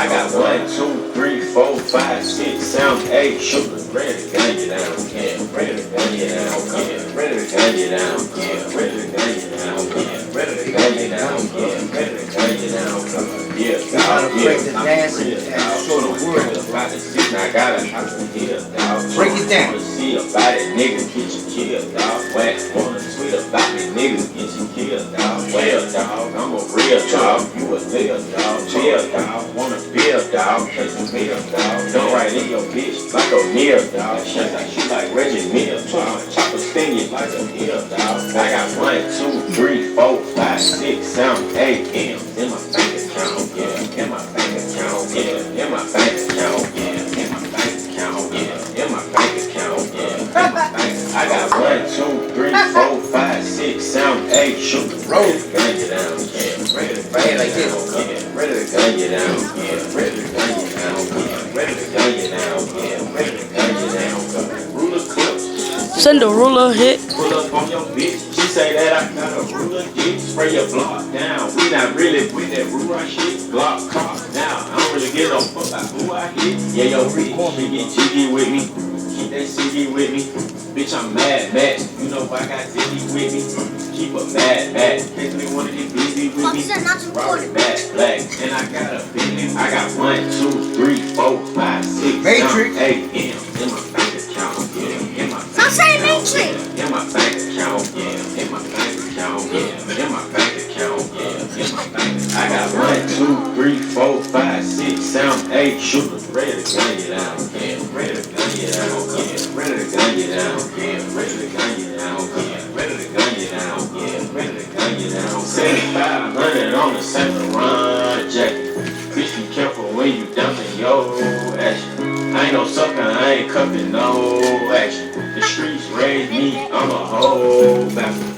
I got 1, 2, 3, 4, 5, 6, 7, 8 shooters ready to gun you down. Yeah, ready to gun you down. Yeah, ready to gun you down. Yeah, ready to gun you down. Yeah, ready to gun you down. Yeah, ready to gun you down. Yeah, dog. Yeah, I'm real, dog. Show the world about the shit. I got a house in here, dog. Break it down. Wanna see about it, niggas get you killed, dog. Wax wanna tweet about me, niggas get you killed, dog. Well, dog, I'm a real dog. You a real dog. Chill, dog. Wanna build, dog. Chase some meal, dog. Don't write in your bitch like a meal, dog. Shut like shit like Reggie Miller, dog. Chopper sting you like a meal, dog. I got 1, 2, 3, 4, 5, 6, 7, 8 M's in my bank account, yeah. In my bank account, yeah. In my bank account, yeah. In my bank account, yeah. In my bank account, yeah. In my bank. I got 1, 2, 3, 4, 5, 6, 7, 8 shooters. Ready to gun you down, yeah. Ready to gun you down, yeah. Ready to gun you down, yeah. Ready to gun you down, yeah. Ready to gun you down, yeah. Ready to gun you down. Ruler clips. Send a ruler hit. Pull up on your bitch. She say that I got a ruler dick. Spray your block down. We not really with that ruler shit. Glock car down. I don't really give no fuck about who I hit. Yeah, yo, Rick, she get jiggy with me. Keep that ciggy with me. Bitch, I'm mad, mad. You know if I got Ziggy with me. Keep a mad, mad. Catch me one of these busy with me. Robert back, black. And I got a billion. I got 1, 2, 3, 4, 5, 6, Matrix. 7, 8 M's in my bank account. Yeah, in my Stop saying Matrix. in my bank account, yeah. In my bank account, yeah. In my bank account, yeah. In my bank. I got 1, 2, 3, 4, 5, 6, 7, 8 shooters ready to gun you down, yeah. Ready to gun you down, yeah. Ready to gun you down, yeah. Ready to gun you down, yeah. Ready to gun you down, yeah. Ready to gun you down. 7500 on the center run jacket. Bitch, be careful when you dumping your action. I ain't no sucker, I ain't cuffing no action. The streets raised me, I'm a whole bastard.